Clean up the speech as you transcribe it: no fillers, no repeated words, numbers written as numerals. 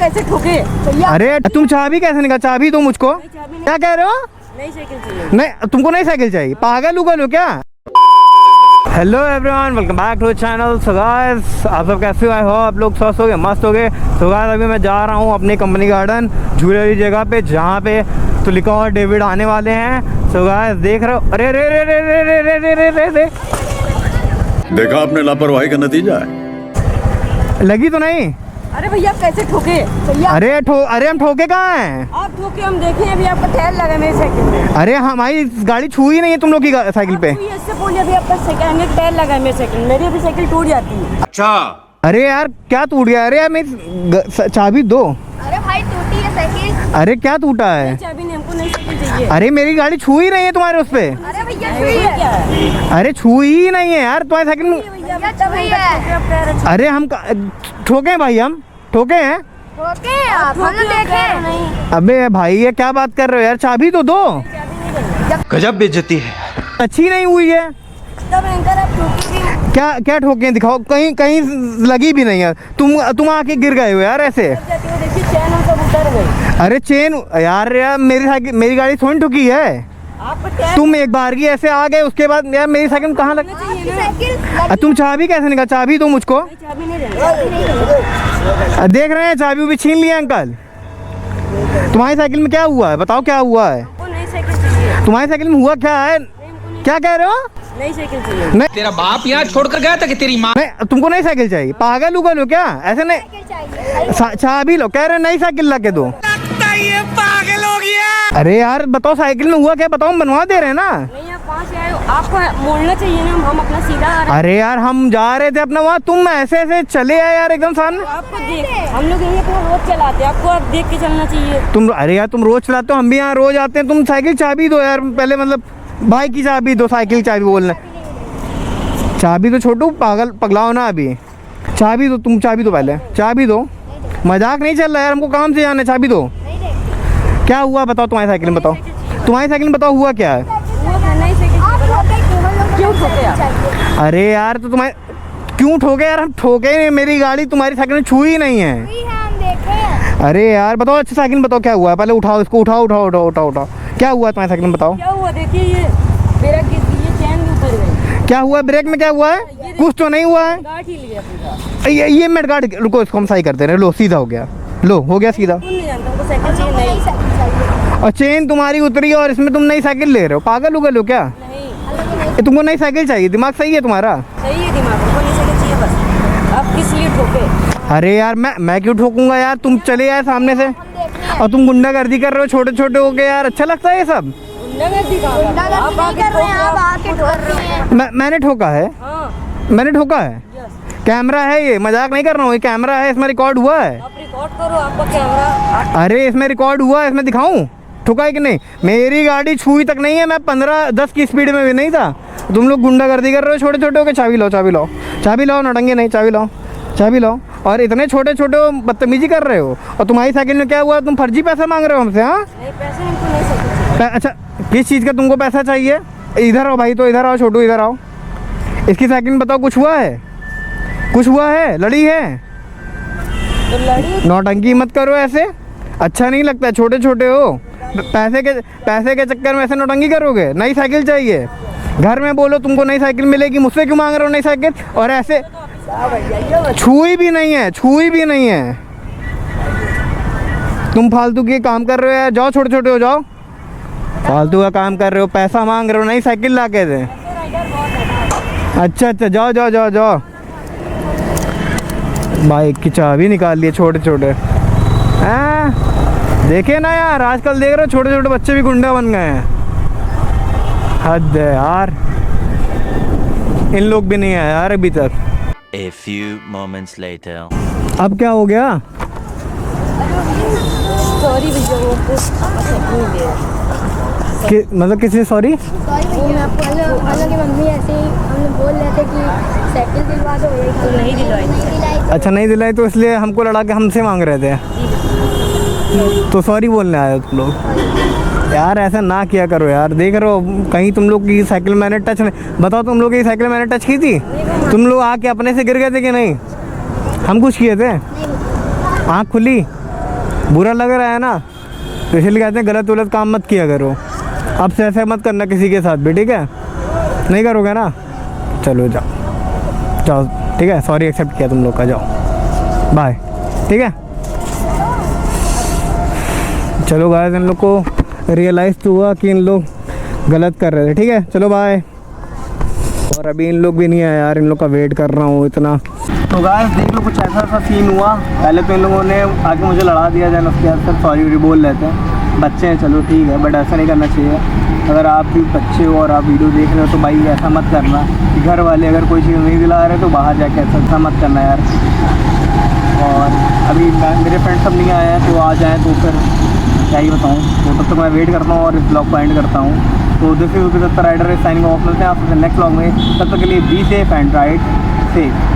कैसे ठोके? अरे तुम चाबी कैसे निकाल, चाबी दो मुझको। क्या कह रहे हो? नई साइकिल चाहिए। नहीं, तुमको नई साइकिल चाहिए? पागल उगल हो क्या? Hello everyone, welcome back to channel. So guys, आप सब कैसे हो? आई होप आप लोग स्वस्थ हो गए, मस्त हो गए। सो गाइस, अभी मैं जा रहा हूँ अपनी कंपनी गार्डन, झूले वाली जगह पे, जहाँ पे तुलिका और डेविड आने वाले हैं। सो गाइस, देख रहे हो? अरे रे रे रे रे रे रे रे रे रे रे, देखा आपने लापरवाही का नतीजा है। लगी तो नहीं? अरे भैया कैसे ठोके? भैया अरे हम ठोके कहाँ हैं? आप ठोके, हम देखे अभी आपका टायर लगा मेरी साइकिल में। अरे हमारी गाड़ी छुई नहीं है तुम लोग की साइकिल पे। इससे बोलिए अभी आपका सेकंड टायर लगा है मेरी साइकिल, मेरी अभी साइकिल टूट जाती है। अच्छा, अरे यार क्या टूट गया? अरे यार मेरी चाबी दो। अरे भाई टूटी है साइकिल। अरे क्या टूटा है? चाबी नहीं, हमको नई साइकिल चाहिए। अरे मेरी गाड़ी छू ही नहीं है तुम्हारे उस पे। अरे भैया छुई है। क्या है? अरे छू ही नहीं है यार तुम्हारी साइकिल में। भैया छुई है। अरे हम ठोके भाई, हम ठोके हैं। ओके आप हम लोग देखे नहीं। अबे भाई ये क्या बात कर रहे हो यार? चाबी तो दो। गजब बेइज्जती है। अच्छी नहीं हुई है। तब एंकर आप टूटी भी। क्या क्या ठोके दिखाओ, कहीं कहीं लगी भी नहीं है। तुम आके गिर गए हो यार ऐसे। देखिए चैन हम सब उतर गई। अरे चेन यार मेरी गाड़ी थोड़ी ठुकी है। आपका टायर तुम एक बार की ऐसे आ गए, उसके बाद यार मेरी साइकिल कहाँ लग? आपकी साइकिल तुम चाबी कैसे निकाल? चाबी दो मुझको। चाबी नहीं देंगे। देख रहे हैं चाबी भी छीन लिया अंकल। तुम्हारी साइकिल में क्या हुआ है? बताओ क्या हुआ है? हमको नई साइकिल चाहिए। तुम्हारी साइकिल में हुआ क्या है? क्या कह रहे हो? नई साइकिल चाहिए। नहीं तेरा बाप यहाँ छोड़कर गया था कि तेरी माँ? नहीं, तुमको नई साइकिल चाहिए? पागल उगल हो क्या? ऐसे नहीं। चाहिए। चाबी लो, कह रहे हैं नई साइकिल ला के दो। ये पागल हो गया। अरे यार बताओ साइकिल में हुआ क्या? बताओ, हम बनवा दे रहे हैं ना। नहीं आप कहाँ से आए हो? आपको मोड़ना चाहिए ना, हम अपना सीधा आ रहे हैं। अरे यार हम जा रहे थे अपना वहाँ, तुम ऐसे ऐसे चले आए यार एकदम सामने। आपको देख, हम लोग यही अपना रोज चलाते हैं, आपको आप देख के चलना चाहिए। अरे यार तुम रोज चलाते हो, हम भी यहाँ रोज आते हैं। तुम साइकिल चाबी दो यार पहले, मतलब भाई की चाबी दो, साइकिल चाबी बोलना। चाबी तो छोटू, पागल पगलाओ ना अभी। चाबी दो, तुम चाबी दो पहले, चाबी दो। मजाक नहीं चल रहा यार, हमको काम से जाना है। चाबी दो। क्या हुआ बताओ तुम्हारी साइकिल में? बताओ तुम्हारी साइकिल में, बताओ हुआ क्या है? नई साइकिल क्यों ठोके आप? अरे यार तो तुम्हारे क्यों ठोके यार? हम ठोके नहीं, मेरी गाड़ी तुम्हारी साइकिल में छुई नहीं है। हम देखे। अरे यार बताओ, अच्छी साइकिल में बताओ क्या हुआ है? पहले उठाओ इसको, उठाओ उठाओ उठाओ उठाओ उठाओ। क्या हुआ तुम्हारी साइकिल में? बताओ क्या हुआ? देखिए ये मेरा ये चैन भी उतर गई। क्या हुआ? ब्रेक में क्या हुआ है? कुछ तो नहीं हुआ है। गार्ड हिल गया पूरा। ये मेड गार्ड, रुको इसको हम सही करते रहे। लो सीधा हो गया, लो हो गया सीधा। नहीं जानता, हमको साइकिल चाहिए नई। साइकिल चाहिए। और चेन तुम्हारी उतरी और इसमें तुम नई साइकिल ले रहे हो? पागल उगल हो क्या? नहीं तुमको नई साइकिल चाहिए? दिमाग सही है तुम्हारा? सही है दिमाग, हमको नई साइकिल चाहिए बस। आप किस लिए ठोके? अरे यार मैं क्यों ठोकूंगा यार? तुम चले आए सामने से और तुम गुंडागर्दी कर रहे हो, छोटे छोटे हो गए यार। अच्छा लगता है ये सब? नगदी कहाँ कर रहे हो? आप आके कर रहे हैं, आप ठोक आके ठोक रहे हैं। मैंने ठोका है? हाँ मैंने ठोका है? यस। कैमरा है, ये मजाक नहीं कर रहा हूँ, ये कैमरा है, इसमें रिकॉर्ड हुआ है। आप रिकॉर्ड करो, आपका कैमरा। अरे इसमें रिकॉर्ड हुआ है, इसमें दिखाऊं ठोका है कि नहीं? मेरी गाड़ी छुई तक नहीं है, मैं 15-10 की स्पीड में भी नहीं था। तुम लोग गुंडागर्दी कर रहे हो छोटे छोटे हो के। चाबी लो, चाबी लो, चाबी लो, नौटंकी नहीं, चाबी लो, चाबी लो। और इतने छोटे छोटे बदतमीजी कर रहे हो। और तुम्हारी साइकिल में क्या हुआ? तुम फर्जी पैसा मांग रहे हो हमसे? हाँ नहीं पैसे हमको नहीं सकते। अच्छा, किस चीज़ का तुमको पैसा चाहिए? इधर आओ भाई, तो इधर आओ छोटू, इधर आओ। इसकी साइकिल में बताओ कुछ हुआ है? कुछ हुआ है? लड़ी है? तो लड़ी नौटंकी मत करो ऐसे, अच्छा नहीं लगता। छोटे छोटे हो, पैसे के चक्कर में ऐसे नौटंकी करोगे? नई साइकिल चाहिए, घर में बोलो तुमको नई साइकिल मिलेगी, मुझसे क्यों मांग रहे हो नई साइकिल? और ऐसे छुई भी नहीं है, छुई भी नहीं है। तुम फालतू के काम कर रहे हो यार। जाओ, छोटे छोटे हो जाओ, फालतू का काम कर रहे हो, पैसा मांग रहे हो, नई साइकिल ला के दे। अच्छा जाओ जाओ जाओ जाओ। बाइक की चाबी निकाल लिए छोटे छोटे। देखे ना यार, आजकल देख रहे हो छोटे छोटे बच्चे भी गुंडा बन गए हैं। हद है यार, इन लोग भी नहीं आए यार अभी तक। A few moments later. अब क्या हो गया? सॉरी भैया, वो आपको साइकिल नहीं दे रहा। मतलब किसी सॉरी? सॉरी भैया, आपको की मम्मी ऐसे ही हम लोग बोल रहे थे कि साइकिल दिलवा दो, तो नहीं दिलवाई। अच्छा नहीं दिलाई, तो इसलिए हमको लड़ा के हमसे मांग रहे थे, तो सॉरी बोलने आए हो तुम लोग। यार ऐसा ना किया करो यार। देख रहे हो कहीं तुम लोग की साइकिल मैंने टच नहीं, बताओ तुम लोग की साइकिल मैंने टच की थी? तुम लोग आके अपने से गिर गए थे कि नहीं? हम कुछ किए थे? आँख खुली? बुरा लग रहा है ना, तो इसलिए कहते हैं गलत वलत काम मत किया करो। अब से ऐसे मत करना किसी के साथ भी, ठीक है? नहीं करोगे ना? चलो जाओ जाओ, ठीक है? सॉरी एक्सेप्ट किया तुम लोग का, जाओ बाय, ठीक है? चलो गाइस, इन लोग को रियलाइज़ तो हुआ कि इन लोग गलत कर रहे थे, ठीक है? चलो बाय। और अभी इन लोग भी नहीं आए यार, इन लोग का वेट कर रहा हूँ इतना। तो गाइस देख लो, कुछ ऐसा सा सीन हुआ। पहले तो इन लोगों ने आके मुझे लड़ा दिया, जाए उसके बाद फिर सॉरी बोल लेते हैं। बच्चे हैं चलो ठीक है, बट ऐसा नहीं करना चाहिए। अगर आप भी बच्चे हो और आप वीडियो देख रहे हो तो भाई ऐसा मत करना कि घर वाले अगर कोई चीज़ नहीं दिला रहे तो बाहर जाके ऐसा मत करना यार। और अभी मेरे फ्रेंड सब नहीं आए हैं, तो आ जाएँ तो फिर क्या ही बताऊँ। तो तब तक मैं वेट करता हूँ और इस ब्लॉग को एंड करता हूँ। तो this is Rider signing off, मिलते हैं आपसे नेक्स्ट ब्लॉग में। तब तक के लिए be safe and ride safe.